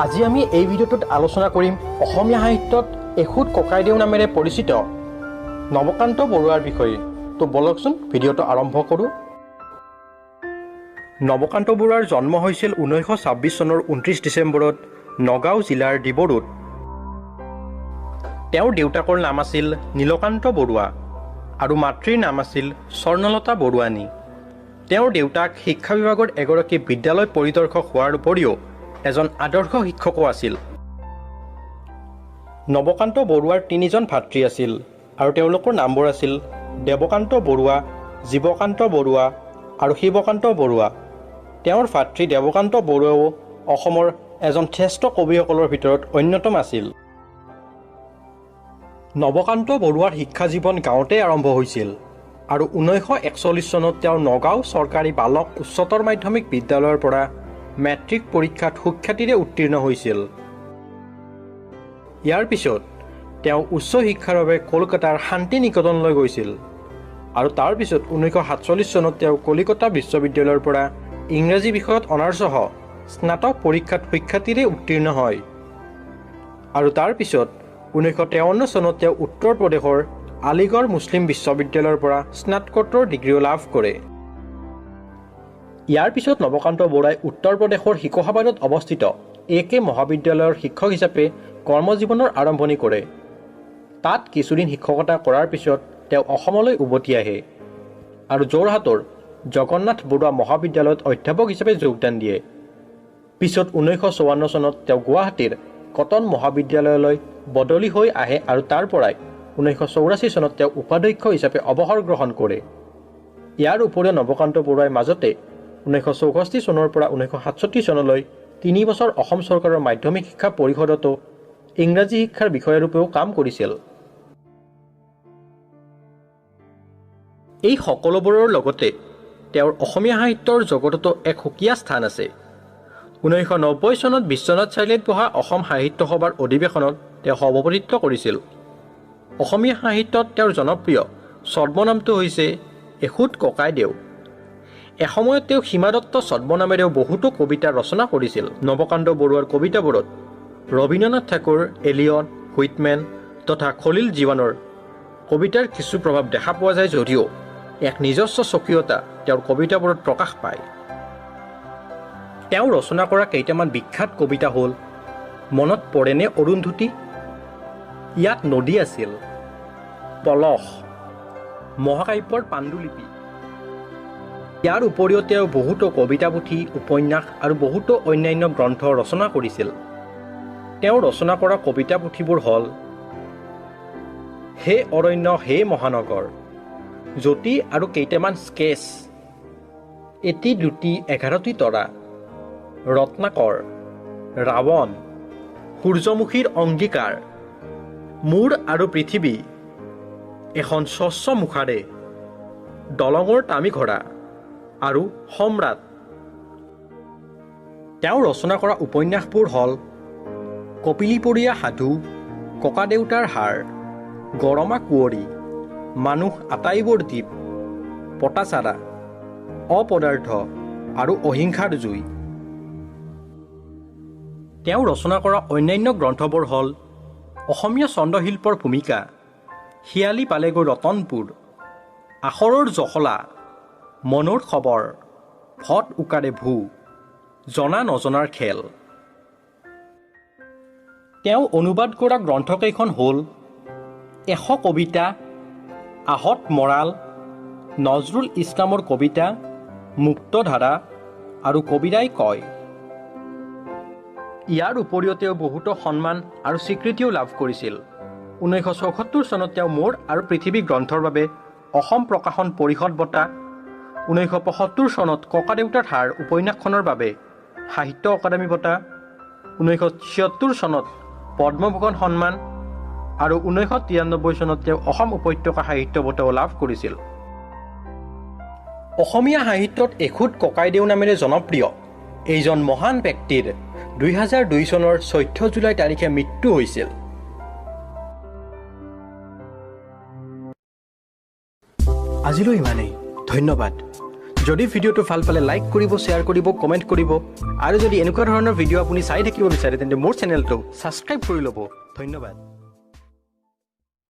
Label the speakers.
Speaker 1: আজি আমি এই ভিডিঅ'টোত আলোচনা কৰিম অসমীয়া সাহিত্যত এখুত ককাইদেউ নামেৰে পৰিচিত নৱকান্ত বৰুৱাৰ বিষয়ে। তো বলকচোন ভিডিঅ'টো আৰম্ভ কৰোঁ। নৱকান্ত বৰুৱাৰ জন্ম হৈছিল 1926 চনৰ 29 ডিচেম্বৰত নগাঁও জিলাৰ ডিবৰুত। তেওঁৰ দেউতাকৰ নাম আছিল নীলকান্ত বৰুৱা আৰু মাতৃৰ নাম আছিল স্বৰ্ণলতা বৰুৱানী। তেওঁৰ দেউতাক শিক্ষা বিভাগৰ এগৰাকী বিদ্যালয় পৰিদৰ্শক হোৱাৰ উপৰিও এজন আদৰ্শ শিক্ষকো আছিল। নৱকান্ত বৰুৱাৰ 3জন ভাতৃ আছিল আৰু তেওঁলোকৰ নামবোৰ আছিল দেৱকান্ত বৰুৱা, জীৱকান্ত বৰুৱা আৰু শিৱকান্ত বৰুৱা। তেওঁৰ ভাতৃ দেৱকান্ত বৰুৱাও অসমৰ এজন শ্ৰেষ্ঠ কবিসকলৰ ভিতৰত অন্যতম আছিল। নৱকান্ত বৰুৱাৰ শিক্ষা জীৱন গাঁৱতে আৰম্ভ হৈছিল আৰু 1941 চনত তেওঁ নগাঁও চৰকাৰী বালক উচ্চতৰ মাধ্যমিক বিদ্যালয়ৰ পৰা মেট্ৰিক পৰীক্ষাত সুখ্যাতিৰে উত্তীৰ্ণ হৈছিল। ইয়াৰ পিছত তেওঁ উচ্চ শিক্ষাৰ বাবে কলকাতাৰ শান্তি নিকেতনলৈ গৈছিল আৰু তাৰ পিছত 1947 চনত তেওঁ কলিকতা বিশ্ববিদ্যালয়ৰ পৰা ইংৰাজী বিষয়ত অনাৰ্ছসহ স্নাতক পৰীক্ষাত সুখ্যাতিৰে উত্তীৰ্ণ হয় আৰু তাৰ পিছত 1953 চনত তেওঁ উত্তৰ প্ৰদেশৰ আলিগড় মুছলিম বিশ্ববিদ্যালয়ৰ পৰা স্নাতকোত্তৰ ডিগ্ৰীও লাভ কৰে। ইয়াৰ পিছত নৱকান্ত বৰুৱাই উত্তৰ প্ৰদেশৰ শিকোহাবাদত অৱস্থিত AK মহাবিদ্যালয়ৰ শিক্ষক হিচাপে কৰ্মজীৱনৰ আৰম্ভণি কৰে। তাত কিছুদিন শিক্ষকতা কৰাৰ পিছত তেওঁ অসমলৈ উভতি আহে আৰু যোৰহাটৰ জগন্নাথ বৰুৱা মহাবিদ্যালয়ত অধ্যাপক হিচাপে যোগদান দিয়ে। পিছত 1954 চনত তেওঁ গুৱাহাটীৰ কটন মহাবিদ্যালয়লৈ বদলি হৈ আহে আৰু তাৰ পৰাই 1984 চনত তেওঁ উপাধ্যক্ষ হিচাপে অৱসৰ গ্ৰহণ কৰে। ইয়াৰ উপৰিও নৱকান্ত বৰুৱাই মাজতে 1964 চনৰ পৰা 1967 চনলৈ 3 বছৰ অসম চৰকাৰৰ মাধ্যমিক শিক্ষা পৰিষদতো ইংৰাজী শিক্ষাৰ বিষয়াৰূপেও কাম কৰিছিল। এই সকলোবোৰৰ লগতে তেওঁৰ অসমীয়া সাহিত্যৰ জগততো এক সুকীয়া স্থান আছে। 1990 চনত বিশ্বনাথ চাৰিআলিত বহা অসম সাহিত্য সভাৰ অধিৱেশনত তেওঁ সভাপতিত্ব কৰিছিল। অসমীয়া সাহিত্যত তেওঁৰ জনপ্ৰিয় ছদ্মনামটো হৈছে এখুত ককাইদেউ। এসময়ত তেওঁ সীমা দত্ত ছদ্মনামেৰেও বহুতো কবিতা ৰচনা কৰিছিল। নৱকান্ত বৰুৱাৰ কবিতাবোৰত ৰবীন্দ্ৰনাথ ঠাকুৰ, এলিয়ট, হুইটমেন তথা খলিল জীৱানৰ কবিতাৰ কিছু প্ৰভাৱ দেখা পোৱা যায় যদিও এক নিজস্ব স্বকীয়তা তেওঁৰ কবিতাবোৰত প্ৰকাশ পায়। তেওঁ ৰচনা কৰা কেইটামান বিখ্যাত কবিতা হ'ল মনত পৰেনে অৰুন্ধতী, ইয়াত নদী আছিল, পলস, মহাকাব্যৰ পাণ্ডুলিপি। ইয়াৰ উপৰিও তেওঁ বহুতো কবিতা পুথি, উপন্যাস আৰু বহুতো অন্যান্য গ্ৰন্থ ৰচনা কৰিছিল। তেওঁ ৰচনা কৰা কবিতা পুথিবোৰ হ'ল হে অৰণ্য হে মহানগৰ, জ্যোতি আৰু কেইটামান স্কেচ, এটি দুটি 11টি তৰা, ৰত্নাকৰ, ৰাৱণ, সূৰ্যমুখীৰ অংগীকাৰ, মূৰ আৰু পৃথিৱী, এখন স্বচ্ছ মুখাৰে, দলঙৰ তামি ঘোঁৰা আৰু সম্ৰাট। তেওঁ ৰচনা কৰা উপন্যাসবোৰ হ'ল কপিলীপৰীয়া সাধু, ককাদেউতাৰ হাড়, গৰমা কুঁৱৰী, মানুহ আটাইবোৰ দ্বীপ, পটাচাৰা, অপদাৰ্থ আৰু অহিংসাৰ জুই। তেওঁ ৰচনা কৰা অন্যান্য গ্ৰন্থবোৰ হ'ল অসমীয়া চন্দ্ৰশিল্পৰ ভূমিকা, শিয়ালি পালেগৈ ৰতনপুৰ, আখৰৰ জখলা, মনৰ খবৰ, ভট উকাৰে ভূ, জনা নজনাৰ খেল। তেওঁ অনুবাদ কৰা গ্ৰন্থকেইখন হ'ল 100 কবিতা, আহত মৰাল, নজৰুল ইছলামৰ কবিতা, মুক্তধাৰা আৰু কবিৰাই কয়। ইয়াৰ উপৰিও তেওঁ বহুতো সন্মান আৰু স্বীকৃতিও লাভ কৰিছিল। 1974 চনত তেওঁ মোৰ আৰু পৃথিৱী গ্ৰন্থৰ বাবে অসম প্ৰকাশন পৰিষদ বঁটা, 1975 চনত ককাদেউতাৰ হাড় উপন্যাসখনৰ বাবে সাহিত্য অকাডেমী বঁটা, 1976 চনত পদ্মভূষণ সন্মান আৰু 1993 চনত তেওঁ অসম উপত্যকা সাহিত্য বঁটাও লাভ কৰিছিল। অসমীয়া সাহিত্যত এখুত ককাইদেউ নামেৰে জনপ্ৰিয় এইজন মহান ব্যক্তিৰ 2002 চনৰ 14 জুলাই তাৰিখে মৃত্যু হৈছিল। আজিলৈ ইমানেই, ধন্যবাদ। যদি ভিডিঅ'টো ভাল পালে লাইক কৰিব, শ্বেয়াৰ কৰিব, কমেণ্ট কৰিব আৰু যদি এনেকুৱা ধৰণৰ ভিডিঅ' আপুনি চাই থাকিব বিচাৰে তেন্তে মোৰ চেনেলটো ছাবস্ক্ৰাইব কৰি ল'ব। ধন্যবাদ।